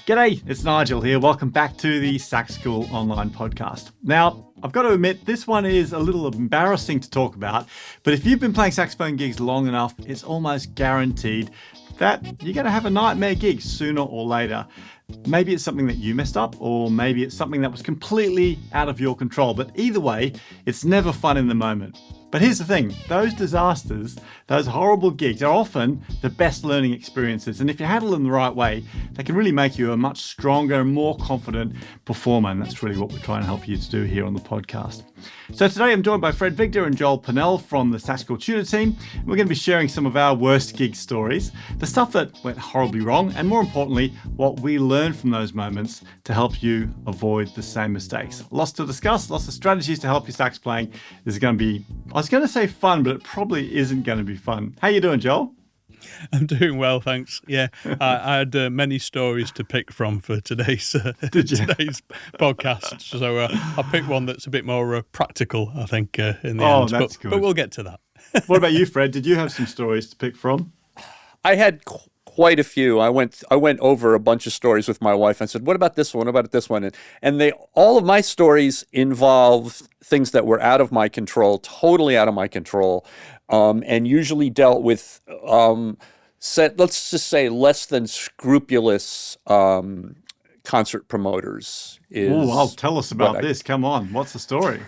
G'day, it's Nigel here. Welcome back to the Sax School Online Podcast. Now, I've got to admit, this one is a little embarrassing to talk about, but if you've been playing saxophone gigs long enough, it's almost guaranteed that you're going to have a nightmare gig sooner or later. Maybe it's something that you messed up, or maybe it's something that was completely out of your control, but either way, it's never fun in the moment. But here's the thing, those disasters, those horrible gigs are often the best learning experiences. And if you handle them the right way, they can really make you a much stronger and more confident performer. And that's really what we're trying to help you to do here on the podcast. So today I'm joined by Fred Victor and Joel Pennell from the Sax School Tutor Team. We're going to be sharing some of our worst gig stories, the stuff that went horribly wrong, and more importantly, what we learned from those moments to help you avoid the same mistakes. Lots to discuss, lots of strategies to help your sax playing. This is going to be, I was going to say fun, but it probably isn't going to be fun. How you doing, Joel? I'm doing well, thanks. Yeah, I had many stories to pick from for today's podcast. So I'll pick one that's a bit more practical, I think, in the end. That's good. But we'll get to that. What about you, Fred? Did you have some stories to pick from? I had quite a few. I went over a bunch of stories with my wife. I said, "What about this one? What about this one?" And all of my stories involve things that were out of my control, totally out of my control, and usually dealt with, let's just say, less than scrupulous concert promoters. Tell us about this. Come on, what's the story?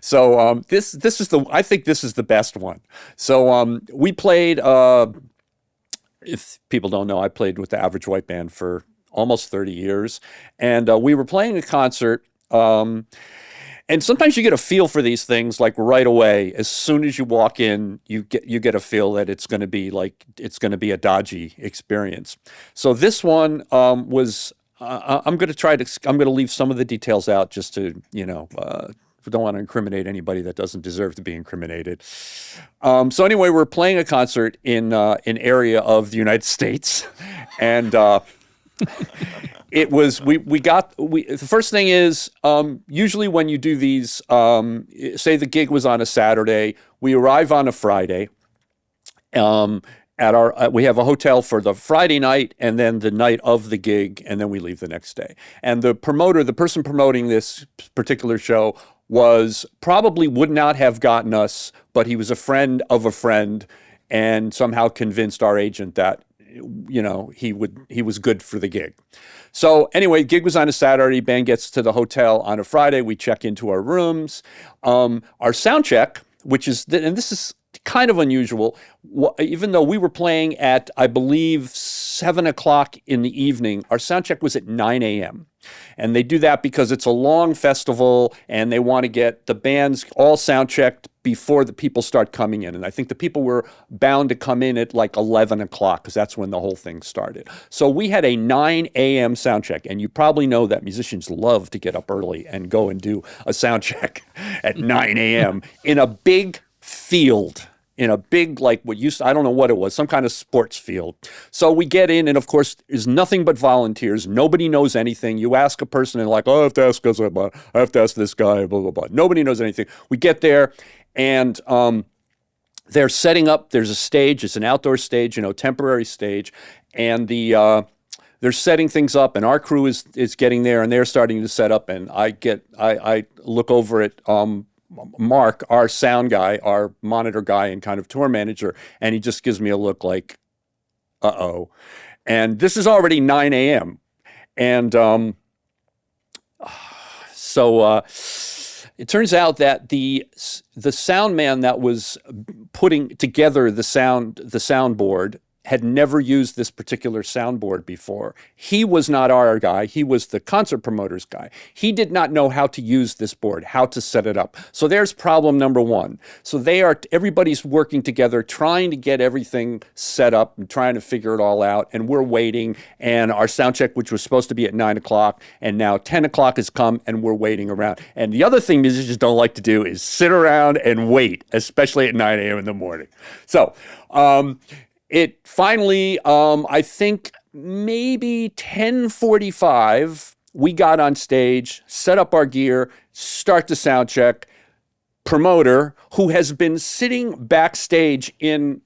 So I think this is the best one. So we played. If people don't know, I played with the Average White Band for almost 30 years, and we were playing a concert. And sometimes you get a feel for these things like right away. As soon as you walk in, you get a feel that it's going to be a dodgy experience. So this one was. I'm going to leave some of the details out just to don't want to incriminate anybody that doesn't deserve to be incriminated. So anyway, we're playing a concert in an area of the United States, and it was the first thing is usually when you do these, say the gig was on a Saturday, we arrive on a Friday. We have a hotel for the Friday night and then the night of the gig, and then we leave the next day. And the person promoting this particular show probably would not have gotten us, but he was a friend of a friend and somehow convinced our agent that, he was good for the gig. So anyway, gig was on a Saturday, band gets to the hotel on a Friday, we check into our rooms. Our sound check, and this is kind of unusual, even though we were playing at, I believe, 7 o'clock in the evening, our sound check was at 9 a.m. And they do that because it's a long festival and they want to get the bands all sound checked before the people start coming in. And I think the people were bound to come in at like 11 o'clock because that's when the whole thing started. So we had a 9 a.m. sound check. And you probably know that musicians love to get up early and go and do a sound check at 9 a.m. in a big field. In a big, I don't know what it was, some kind of sports field. So we get in, and of course, there's nothing but volunteers. Nobody knows anything. You ask a person, and I have to ask us about, I have to ask this guy, blah, blah, blah. Nobody knows anything. We get there, and they're setting up. There's a stage. It's an outdoor stage, temporary stage, and they're setting things up, and our crew is getting there, and they're starting to set up, and I look over at Mark, our sound guy, our monitor guy and kind of tour manager, and he just gives me a look like, uh-oh. And this is already 9 a.m. And so it turns out that the sound man that was putting together the soundboard had never used this particular soundboard before. He was not our guy. He was the concert promoter's guy. He did not know how to use this board, how to set it up. So there's problem number one. So everybody's working together, trying to get everything set up and trying to figure it all out. And we're waiting. And our sound check, which was supposed to be at 9 o'clock, and now 10 o'clock has come and we're waiting around. And the other thing musicians don't like to do is sit around and wait, especially at 9 a.m. in the morning. So, it finally, I think maybe 10:45, we got on stage, set up our gear, start the sound check. Promoter, who has been sitting backstage in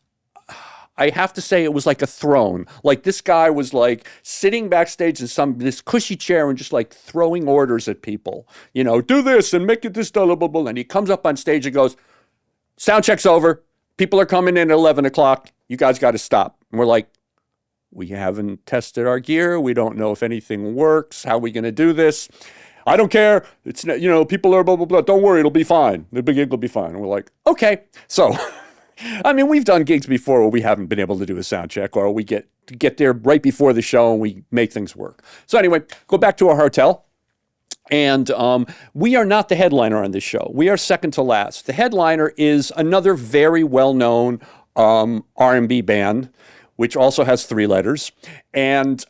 I have to say it was like a throne. Like this guy was like sitting backstage in this cushy chair and just like throwing orders at people. You know, do this and make it this, blah, blah, blah. And he comes up on stage and goes, sound check's over. People are coming in at 11 o'clock. You guys got to stop. And we're like, we haven't tested our gear. We don't know if anything works. How are we going to do this? I don't care. It's, you know, people are blah, blah, blah. Don't worry. It'll be fine. The big gig will be fine. And we're like, okay. So, I mean, we've done gigs before where we haven't been able to do a sound check, or we get there right before the show and we make things work. So anyway, go back to our hotel. And we are not the headliner on this show. We are second to last. The headliner is another very well-known R&B band, which also has 3 letters. And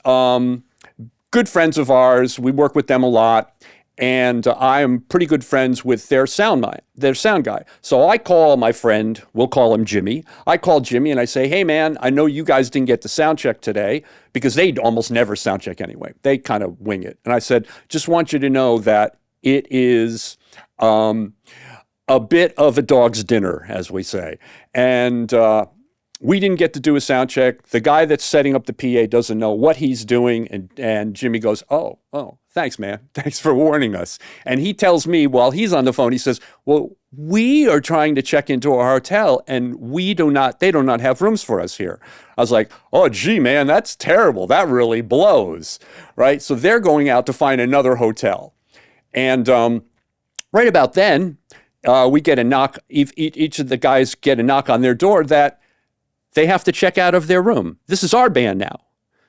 good friends of ours. We work with them a lot. And I am pretty good friends with their sound guy. So I call my friend, we'll call him Jimmy. I call Jimmy and I say, hey man, I know you guys didn't get the sound check today, because they almost never sound check anyway. They kind of wing it. And I said, just want you to know that it is a bit of a dog's dinner, as we say. And we didn't get to do a sound check. The guy that's setting up the PA doesn't know what he's doing. And Jimmy goes, oh, thanks, man. Thanks for warning us. And he tells me while he's on the phone, he says, well, we are trying to check into our hotel and they do not have rooms for us here. I was like, oh, gee, man, that's terrible. That really blows, right? So they're going out to find another hotel. And right about then, we get a knock. Each of the guys get a knock on their door that they have to check out of their room. This is our band now.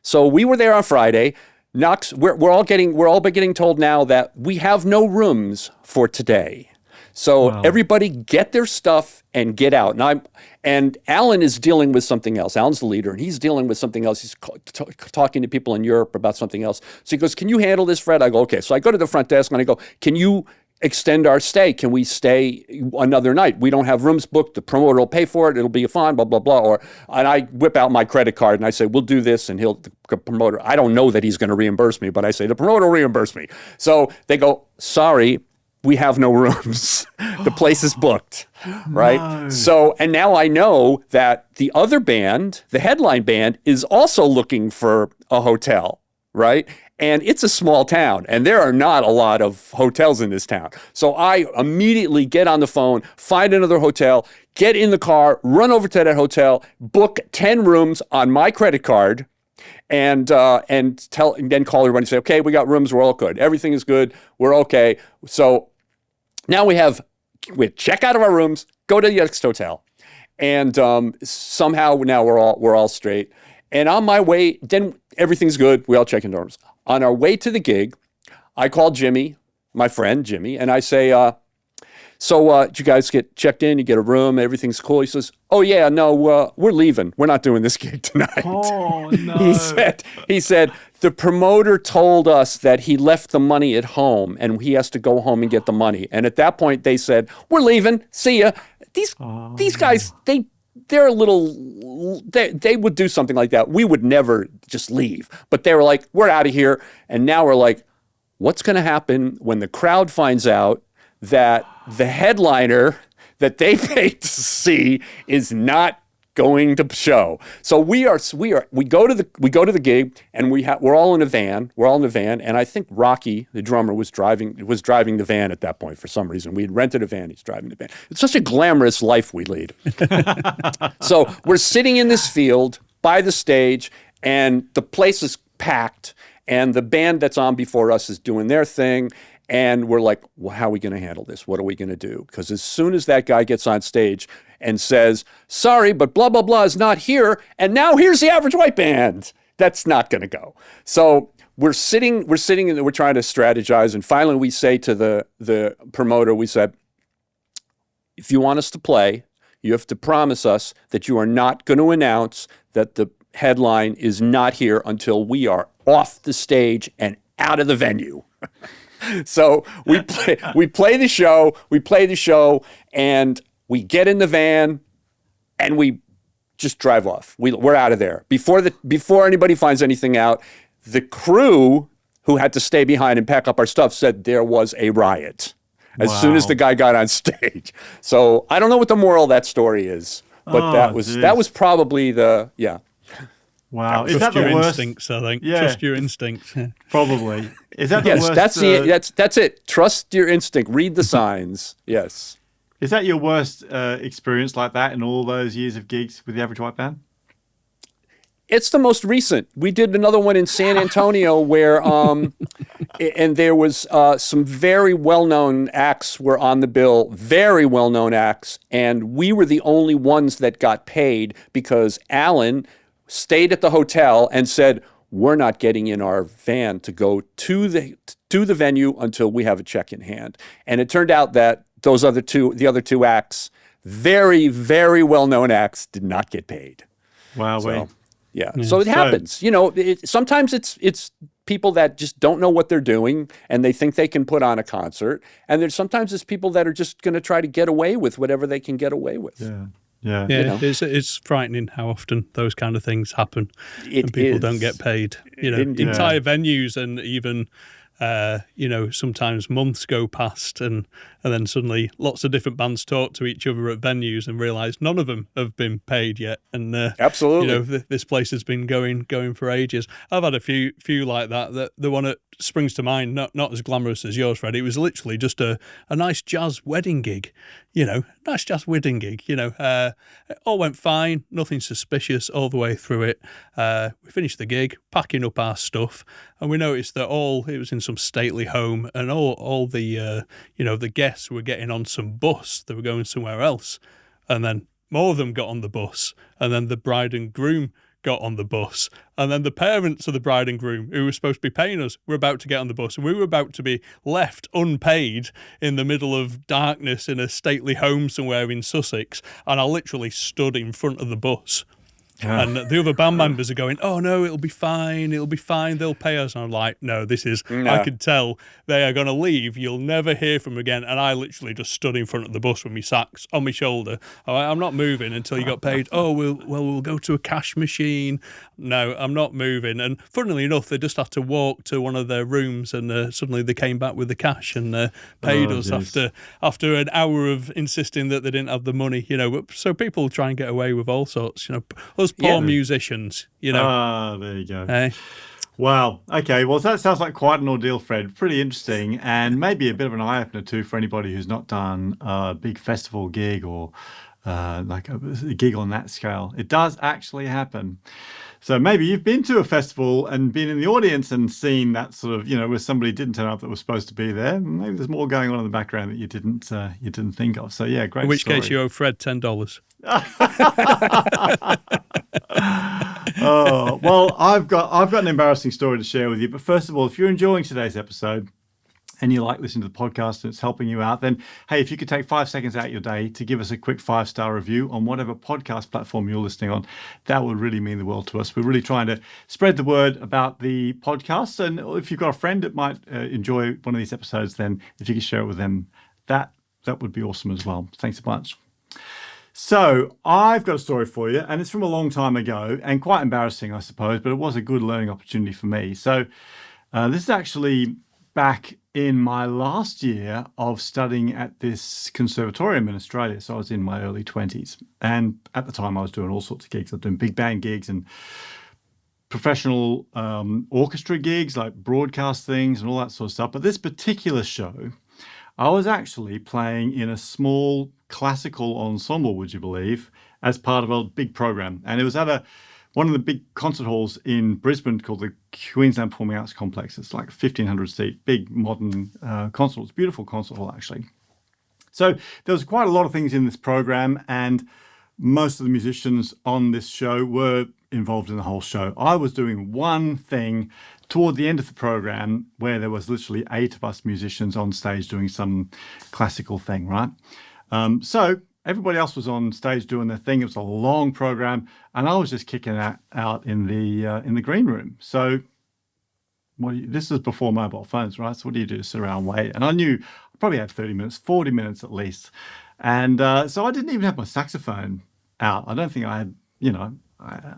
So we were there on Friday. Knocks. We're all getting told now that we have no rooms for today. So Everybody get their stuff and get out. And Alan is dealing with something else. Alan's the leader, and he's dealing with something else. He's talking to people in Europe about something else. So he goes, "Can you handle this, Fred?" I go, "Okay." So I go to the front desk and I go, "Can you extend our stay? Can we stay another night? We don't have rooms booked. The promoter will pay for it. It'll be fine, blah, blah, blah." And I whip out my credit card and I say, "We'll do this." And the promoter, I don't know that he's going to reimburse me, but I say, "The promoter will reimburse me." So they go, "Sorry, we have no rooms. The place is booked." Right? No. So, and now I know that the other band, the headline band, is also looking for a hotel, right? And it's a small town, and there are not a lot of hotels in this town. So I immediately get on the phone, find another hotel, get in the car, run over to that hotel, book 10 rooms on my credit card, and then call everybody and say, "Okay, we got rooms, we're all good. Everything is good, we're okay." So now we check out of our rooms, go to the next hotel, and somehow now we're all straight. And on my way, then everything's good. We all check in rooms. On our way to the gig, I call Jimmy, my friend Jimmy, and I say, "So did you guys get checked in? You get a room? Everything's cool?" He says, "Oh yeah, no, we're leaving. We're not doing this gig tonight." Oh no! He said the promoter told us that he left the money at home and he has to go home and get the money. And at that point, they said, "We're leaving. See ya." These guys, they're a little, they would do something like that. We would never just leave. But they were like, "We're out of here." And now we're like, what's going to happen when the crowd finds out that the headliner that they paid to see is not going to show? So we go to the gig, and we're all in a van. We're all in a van, and I think Rocky, the drummer, was driving the van at that point for some reason. We had rented a van. He's driving the van. It's such a glamorous life we lead. So we're sitting in this field by the stage, and the place is packed, and the band that's on before us is doing their thing. And we're like, well, how are we going to handle this? What are we going to do? Because as soon as that guy gets on stage and says, "Sorry, but blah, blah, blah is not here, and now here's the Average White Band," that's not going to go. So we're sitting and we're trying to strategize. And finally we say to the promoter, we said, "If you want us to play, you have to promise us that you are not going to announce that the headline is not here until we are off the stage and out of the venue." So we play the show, and we get in the van, and we just drive off. We're out of there before anybody finds anything out. The crew who had to stay behind and pack up our stuff said there was a riot as soon as the guy got on stage. So I don't know what the moral of that story is. But that was probably the Wow. Is Trust that the your worst? instincts, I think. Yeah. Trust your instincts. Yeah. Probably. Is that the Yes, worst? that's it. Trust your instinct. Read the signs. Yes. Is that your worst experience like that in all those years of gigs with the Average White Band? It's the most recent. We did another one in San Antonio where, and there was some very well-known acts were on the bill, very well-known acts, and we were the only ones that got paid because Alan stayed at the hotel and said, we're not getting in our van to go to the venue until we have a check in hand. And it turned out that the other two acts, very, very well-known acts, did not get paid. Wow. So, yeah. So it happens. Sometimes it's people that just don't know what they're doing and they think they can put on a concert. And there's sometimes it's people that are just going to try to get away with whatever they can get away with. Yeah. It's frightening how often those kind of things happen and people don't get paid. Entire venues and even sometimes months go past and then suddenly lots of different bands talk to each other at venues and realise none of them have been paid yet. And absolutely, this place has been going for ages. I've had a few like that. The one that springs to mind, not as glamorous as yours, Fred. It was literally just a nice jazz wedding gig. Nice jazz wedding gig. It all went fine, nothing suspicious all the way through it. We finished the gig, packing up our stuff, and we noticed that it was in some stately home, and all the the guests were getting on some bus. They were going somewhere else, and then more of them got on the bus, and then the bride and groom got on the bus, and then the parents of the bride and groom, who were supposed to be paying us, were about to get on the bus, and we were about to be left unpaid in the middle of darkness in a stately home somewhere in Sussex. And I literally stood in front of the bus. And the other band members are going, oh no, it'll be fine, they'll pay us. And I'm like, no, I could tell they are going to leave, you'll never hear from them again. And I literally just stood in front of the bus with my sax on my shoulder. I'm not moving until you got paid. Oh, we'll go to a cash machine. No, I'm not moving. And funnily enough, they just had to walk to one of their rooms, and suddenly they came back with the cash and paid us after an hour of insisting that they didn't have the money. So people try and get away with all sorts. Us poor musicians. Ah, there you go. Hey. Wow. Okay. Well, that sounds like quite an ordeal, Fred. Pretty interesting, and maybe a bit of an eye opener too for anybody who's not done a big festival gig or like a gig on that scale. It does actually happen. So maybe you've been to a festival and been in the audience and seen that sort of, where somebody didn't turn up that was supposed to be there. Maybe there's more going on in the background that you didn't think of. So yeah, great. In which story. case you owe Fred $10. Oh, well, I've got an embarrassing story to share with you. But first of all, if you're enjoying today's episode and you like listening to the podcast and it's helping you out, then hey, if you could take 5 seconds out of your day to give us a quick 5-star review on whatever podcast platform you're listening on, that would really mean the world to us. We're really trying to spread the word about the podcast. And if you've got a friend that might enjoy one of these episodes, then if you could share it with them, that would be awesome as well. Thanks a bunch. So I've got a story for you, and it's from a long time ago and quite embarrassing, I suppose, but it was a good learning opportunity for me. So this is actually back in my last year of studying at this conservatorium in Australia. So I was in my early 20s. And at the time I was doing all sorts of gigs. I was doing big band gigs and professional orchestra gigs, like broadcast things and all that sort of stuff. But this particular show, I was actually playing in a small classical ensemble, would you believe, as part of a big program. And it was at one of the big concert halls in Brisbane called the Queensland Performing Arts Complex. It's like 1,500 seat, big modern concert hall. It's a beautiful concert hall, actually. So there was quite a lot of things in this program, and most of the musicians on this show were involved in the whole show. I was doing one thing toward the end of the program where there was literally 8 of us musicians on stage doing some classical thing, right? So everybody else was on stage doing their thing. It was a long program, and I was just kicking out in the green room. So this is before mobile phones, right? So what do you do? Sit around, wait. And I knew I probably had 30 minutes, 40 minutes at least. And so I didn't even have my saxophone out. I don't think I had,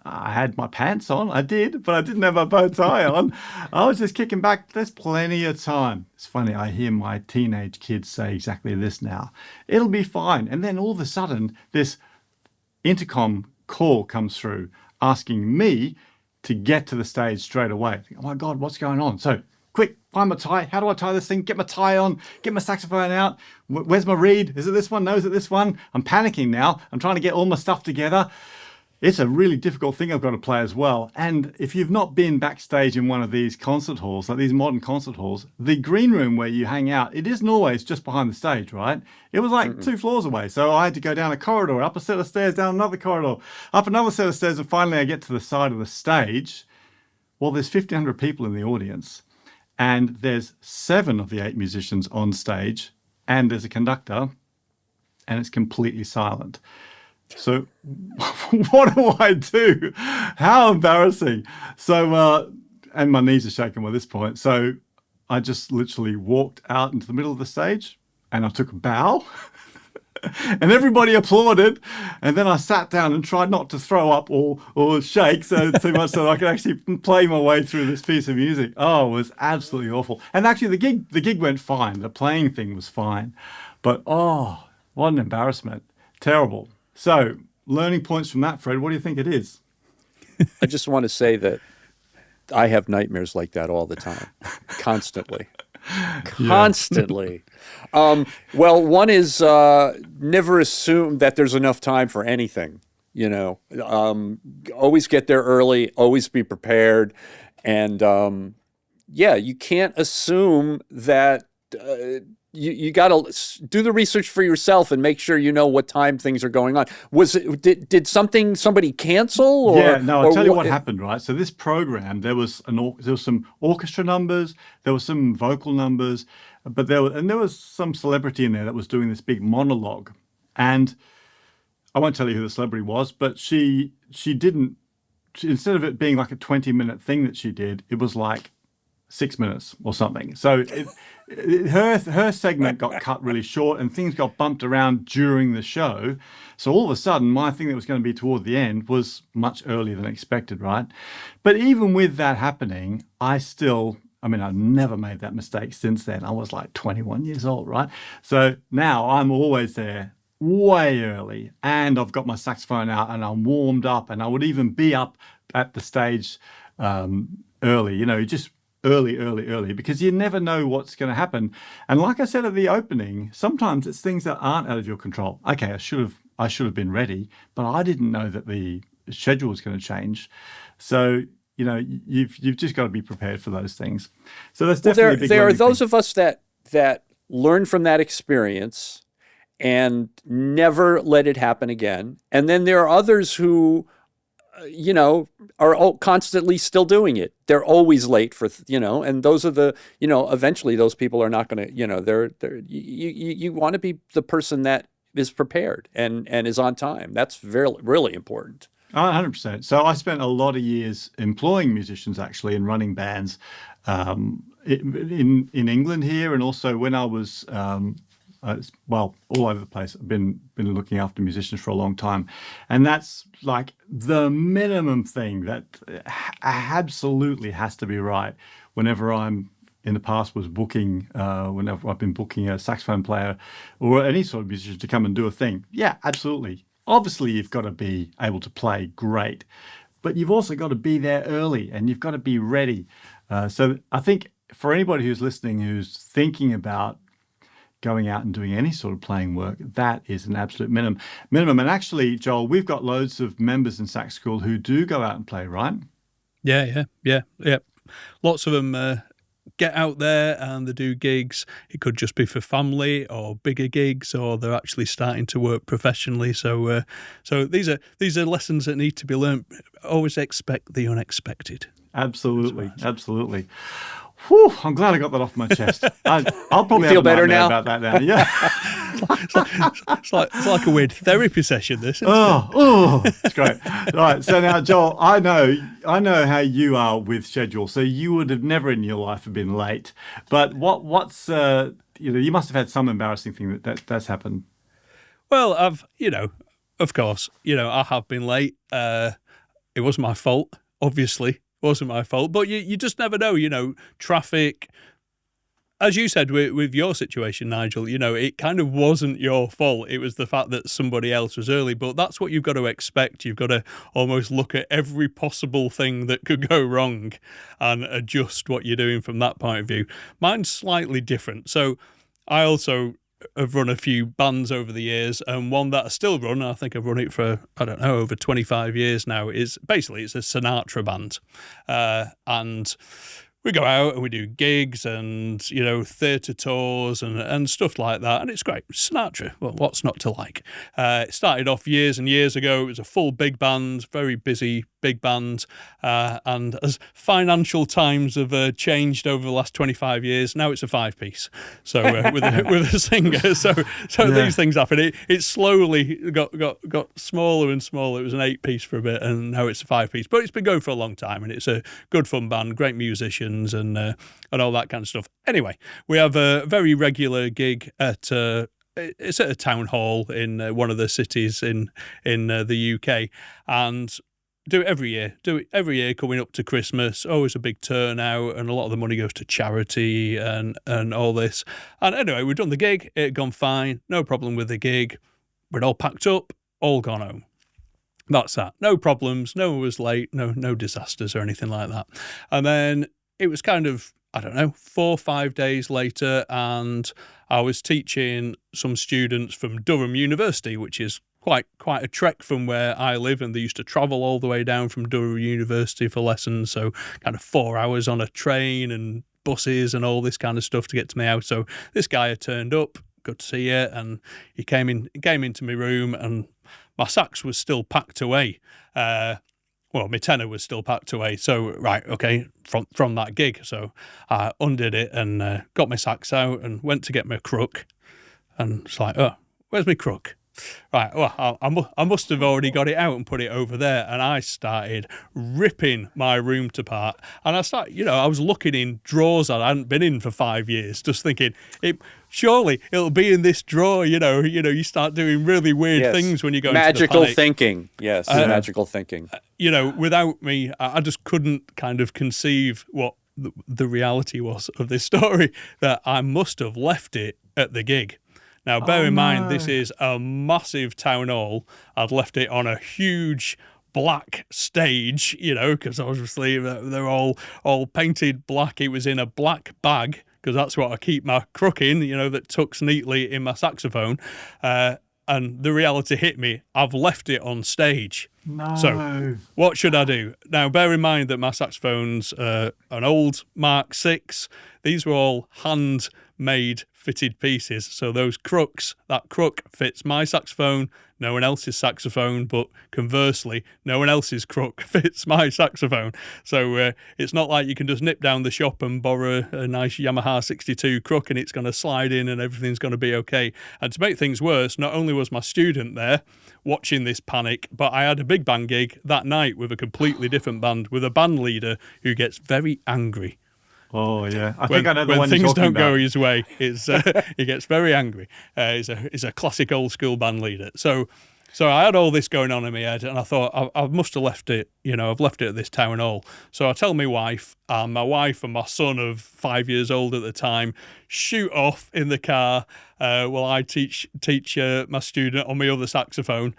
I had my pants on. I did, but I didn't have my bow tie on. I was just kicking back. There's plenty of time. It's funny. I hear my teenage kids say exactly this now. It'll be fine. And then all of a sudden, this intercom call comes through asking me to get to the stage straight away. I think, oh my God, what's going on? So quick, find my tie. How do I tie this thing? Get my tie on, get my saxophone out. Where's my reed? Is it this one? No, is it this one? I'm panicking now. I'm trying to get all my stuff together. It's a really difficult thing I've got to play as well. And if you've not been backstage in one of these concert halls, like these modern concert halls, the green room where you hang out, it isn't always just behind the stage, right? It was like 2 floors away. So I had to go down a corridor, up a set of stairs, down another corridor, up another set of stairs, and finally I get to the side of the stage. Well, there's 1,500 people in the audience, and there's 7 of the 8 musicians on stage, and there's a conductor, and it's completely silent. So what do I do? How embarrassing. So, and my knees are shaking by this point. So I just literally walked out into the middle of the stage and I took a bow and everybody applauded. And then I sat down and tried not to throw up or shake too much so I could actually play my way through this piece of music. Oh, it was absolutely awful. And actually the gig went fine. The playing thing was fine. But oh, what an embarrassment. Terrible. So, learning points from that, Fred, what do you think it is? I just want to say that I have nightmares like that all the time, constantly. Constantly. Well, one is never assume that there's enough time for anything, you know. Always get there early, always be prepared. And yeah, you can't assume that you got to do the research for yourself and make sure you know what time things are going on. Did somebody cancel? Or, yeah, no, I'll tell you what happened, right? So this program, there was some orchestra numbers, there was some vocal numbers, but there was some celebrity in there that was doing this big monologue. And I won't tell you who the celebrity was, but she didn't, instead of it being like a 20-minute thing that she did, it was like 6 minutes or something. So her segment got cut really short and things got bumped around during the show. So all of a sudden, my thing that was going to be toward the end was much earlier than expected, right? But even with that happening, I've never made that mistake since then. I was like 21 years old, right? So now I'm always there way early and I've got my saxophone out and I'm warmed up and I would even be up at the stage early, you know, just early, because you never know what's going to happen. And like I said at the opening, sometimes it's things that aren't out of your control. Okay, I should have been ready, but I didn't know that the schedule was going to change. So, you know, you've just got to be prepared for those things. So that's definitely a big there are learning those thing. of us that learn from that experience and never let it happen again. And then there are others who you know, are constantly still doing it. They're always late for, you know, and those are the, you know, eventually those people are not going to, you know, you want to be the person that is prepared and is on time. That's really important. 100%. So I spent a lot of years employing musicians actually and running bands in England here, and also when I was all over the place. I've been looking after musicians for a long time, and that's like the minimum thing that absolutely has to be right. Whenever I'm in the past was booking, whenever I've been booking a saxophone player or any sort of musician to come and do a thing, yeah, absolutely. Obviously, you've got to be able to play great, but you've also got to be there early and you've got to be ready. So I think for anybody who's listening, who's thinking about going out and doing any sort of playing work, that is an absolute minimum. And actually, Joel, we've got loads of members in Sax School who do go out and play, right? Yeah. Lots of them get out there and they do gigs. It could just be for family or bigger gigs, or they're actually starting to work professionally. So these are lessons that need to be learned. Always expect the unexpected. Absolutely. Whew, I'm glad I got that off my chest. I'll probably feel have a better nightmare now? about that now. Yeah. It's like a weird therapy session. This. It's great. Right. So now, Joel, I know how you are with schedule. So you would have never in your life have been late. But what's you must have had some embarrassing thing that's happened. Well, of course, I have been late. It was my fault, obviously. Wasn't my fault, but you just never know, traffic. as you said with your situation, Nigel, it kind of wasn't your fault. It was the fact that somebody else was early. But that's what you've got to expect. You've got to almost look at every possible thing that could go wrong and adjust what you're doing from that point of view. Mine's slightly different. So I also have run a few bands over the years, and one that I still run, I think I've run it for, I don't know, over 25 years now, is basically it's a Sinatra band. And we go out and we do gigs and, theatre tours and stuff like that. And it's great. Sinatra, well, what's not to like? It started off years and years ago. It was a full big band, very busy big band. And as financial times have changed over the last 25 years, now it's a 5-piece. So with a singer. So these things happen. It slowly got smaller and smaller. It was an 8-piece for a bit, and now it's a 5-piece. But it's been going for a long time, and it's a good fun band, great musicians, and all that kind of stuff. Anyway, we have a very regular gig at it's at a town hall in one of the cities in the UK, and do it every year coming up to Christmas. Always a big turnout, and a lot of the money goes to charity and all this. And anyway, we'd done the gig, it had gone fine, no problem with the gig. We'd all packed up, all gone home. That's that. No problems, no one was late, no disasters or anything like that. And then it was kind of, I don't know, 4 or 5 days later, and I was teaching some students from Durham University, which is quite a trek from where I live, and they used to travel all the way down from Durham University for lessons, so kind of 4 hours on a train and buses and all this kind of stuff to get to my house. So this guy had turned up, good to see you, and he came into my room, and my sax was still packed away. Well, my tenor was still packed away. So, right, okay, from that gig. So I undid it and got my sax out and went to get my crook. And it's like, oh, where's my crook? Right, well, I must have already got it out and put it over there. And I started ripping my room to part. And I was looking in drawers I hadn't been in for 5 years, just thinking, surely it'll be in this drawer. You start doing really weird things when you go magical into the panic. Thinking. Yes, magical thinking. Without me, I just couldn't kind of conceive what the reality was of this story, that I must have left it at the gig. Now, bear in mind, this is a massive town hall. I'd left it on a huge black stage, because obviously they're all painted black. It was in a black bag, because that's what I keep my crook in, that tucks neatly in my saxophone. And the reality hit me. I've left it on stage. No. So what should I do? Now, bear in mind that my saxophone's an old Mark VI. These were all handmade fitted pieces. So those crooks, that crook fits my saxophone, no one else's saxophone, but conversely, no one else's crook fits my saxophone. So it's not like you can just nip down the shop and borrow a nice Yamaha 62 crook and it's going to slide in and everything's going to be okay. And to make things worse, not only was my student there watching this panic, but I had a big band gig that night with a completely different band, with a band leader who gets very angry. Oh, yeah. I think I know the when one you're things talking don't go about. his way, he gets very angry. He's a classic old school band leader. So I had all this going on in my head, and I thought I must have left it. I've left it at this town hall. So I tell my wife, and my wife and my son of 5 years old at the time shoot off in the car while I teach my student on my other saxophone.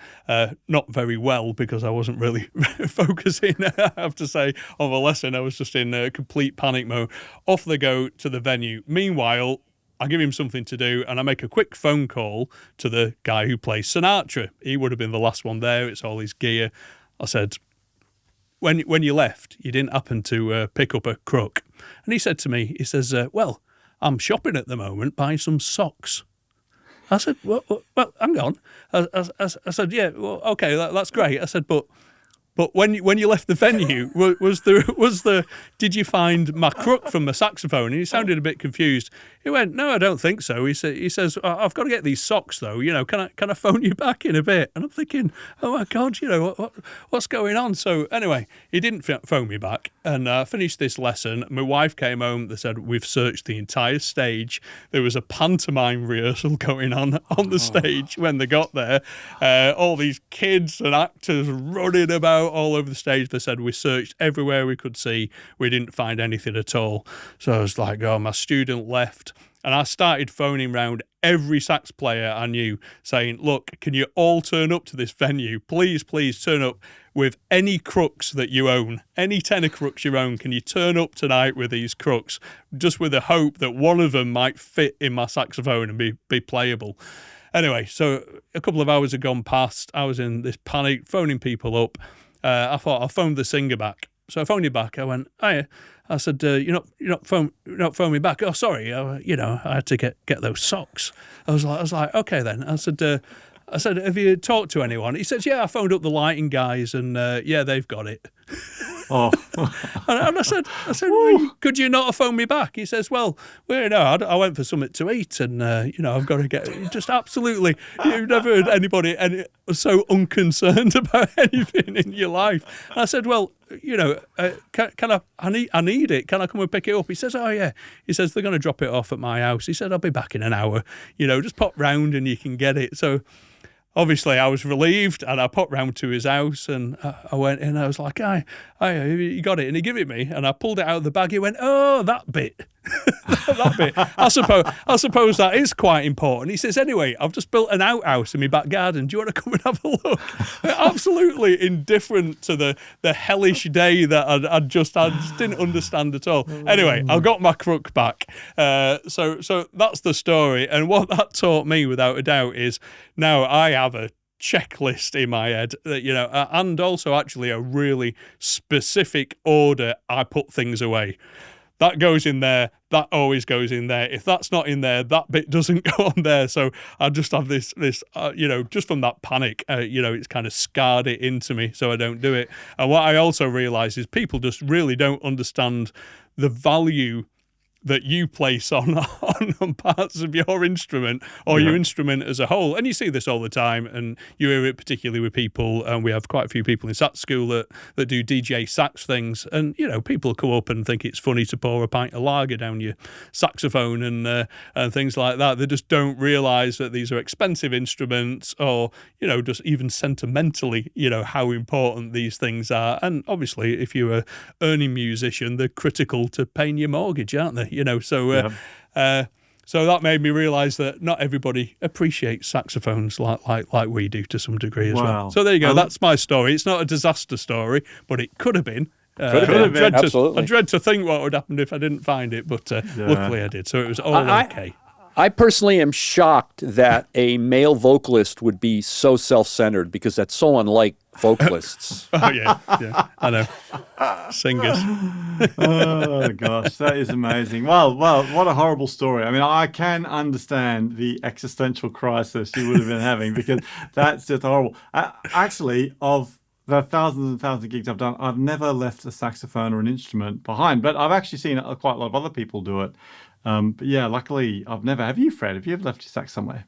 Not very well, because I wasn't really focusing, I have to say, on the lesson. I was just in complete panic mode. Off they go to the venue. Meanwhile, I give him something to do, and I make a quick phone call to the guy who plays Sinatra. He would have been the last one there. It's all his gear. I said, when you left, you didn't happen to pick up a crook. And he said to me, well, I'm shopping at the moment, buying some socks. I said, well hang on. I said, yeah, well, okay, that's great. I said, but when you left the venue, did you find my crook from the saxophone? And he sounded a bit confused. He went, no, I don't think so. He says, I've got to get these socks though. Can I phone you back in a bit? And I'm thinking, oh my God, what's going on? So anyway, he didn't phone me back, and I finished this lesson. My wife came home. They said, we've searched the entire stage. There was a pantomime rehearsal going on the stage when they got there. All these kids and actors running about all over the stage. They said, we searched everywhere we could see. We didn't find anything at all. So I was like, oh, my student left. And I started phoning round every sax player I knew saying, look, can you all turn up to this venue? Please, please turn up with any crooks that you own, any tenor crooks you own. Can you turn up tonight with these crooks? Just with the hope that one of them might fit in my saxophone and be playable. Anyway, so a couple of hours had gone past. I was in this panic, phoning people up. I thought I'll phone the singer back. So I phoned him back. I went, "Hiya." I said, "You're not phone me back." "Oh, sorry. I had to get those socks." I was like, "Okay then." I said, "Have you talked to anyone?" He says, "Yeah, I phoned up the lighting guys, and yeah, they've got it." Oh. and I said, well, could you not have phoned me back? He says, well, I went for something to eat, and I've got to get just absolutely. You've never heard anybody so unconcerned about anything in your life. And I said, well, can I need it? Can I come and pick it up? He says, oh yeah. He says, they're going to drop it off at my house. He said, I'll be back in an hour. Just pop round and you can get it. So obviously, I was relieved, and I popped round to his house, and I went in. I was like, "Hi, you got it?" And he gave it me, and I pulled it out of the bag. He went, "Oh, that bit, that bit. I suppose that is quite important." He says, "Anyway, I've just built an outhouse in my back garden. Do you want to come and have a look?" Absolutely indifferent to the hellish day that I just didn't understand at all. Anyway, I got my crook back. So that's the story, and what that taught me, without a doubt, is now I have a checklist in my head that, and also actually a really specific order I put things away. That goes in there. That always goes in there. If that's not in there, that bit doesn't go on there. So I just have this just from that panic, it's kind of scarred it into me, so I don't do it. And what I also realise is people just really don't understand the value that you place on parts of your instrument or your instrument as a whole. And you see this all the time, and you hear it particularly with people, and we have quite a few people in Sax School that do DJ sax things, and people come up and think it's funny to pour a pint of lager down your saxophone and things like that. They just don't realise that these are expensive instruments, or just even sentimentally, how important these things are. And obviously, if you're a earning musician, they're critical to paying your mortgage, aren't they? So that made me realise that not everybody appreciates saxophones like we do to some degree as well. So there you go. That's my story. It's not a disaster story, but it could have been. Absolutely. I dread to think what would happen if I didn't find it, but luckily I did. So it was all okay. I personally am shocked that a male vocalist would be so self-centered, because that's so unlike vocalists. Oh, yeah, I know. Singers. Oh, gosh, that is amazing. Well, what a horrible story. I mean, I can understand the existential crisis you would have been having, because that's just horrible. Actually, of the thousands and thousands of gigs I've done, I've never left a saxophone or an instrument behind, but I've actually seen quite a lot of other people do it. But yeah, luckily I've never. Have you, Fred? Have you ever left your sax somewhere?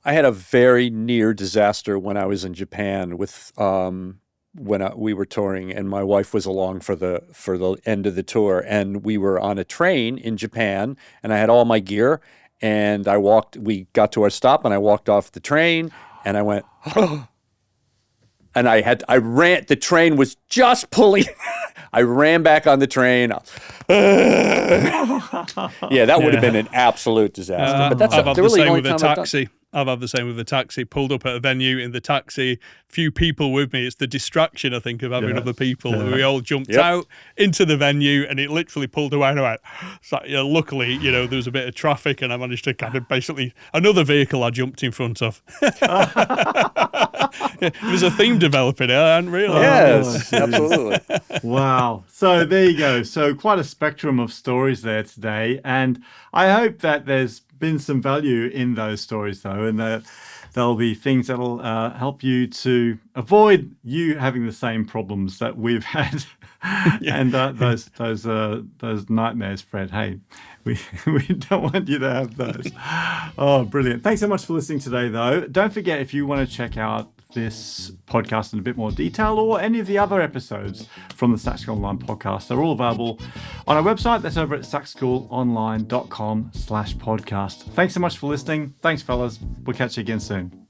I had a very near disaster when I was in Japan with we were touring, and my wife was along for the end of the tour, and we were on a train in Japan, and I had all my gear, and we got to our stop, and I walked off the train, and I went, oh. And I ran, the train was just pulling. I ran back on the train. Yeah, that would have been an absolute disaster. But that's I've had the really same with a taxi. I've had the same with a taxi. Pulled up at a venue in the taxi, few people with me. It's the distraction, I think, of having other people. We all jumped out into the venue, and it literally pulled away. And I went, so, luckily, there was a bit of traffic, and I managed to kind of basically another vehicle I jumped in front of. It was a theme developing. I hadn't realised. Yes, absolutely. Wow. So there you go. So quite a spectrum of stories there today, and I hope that there's been some value in those stories, though, and that there'll be things that'll help you to avoid you having the same problems that we've had, and those nightmares, Fred. Hey, we don't want you to have those. Oh, brilliant! Thanks so much for listening today, though. Don't forget, if you want to check out this podcast in a bit more detail, or any of the other episodes from the Sax School Online podcast, they're all available on our website. That's over at saxschoolonline.com/podcast. Thanks so much for listening. Thanks, fellas. We'll catch you again soon.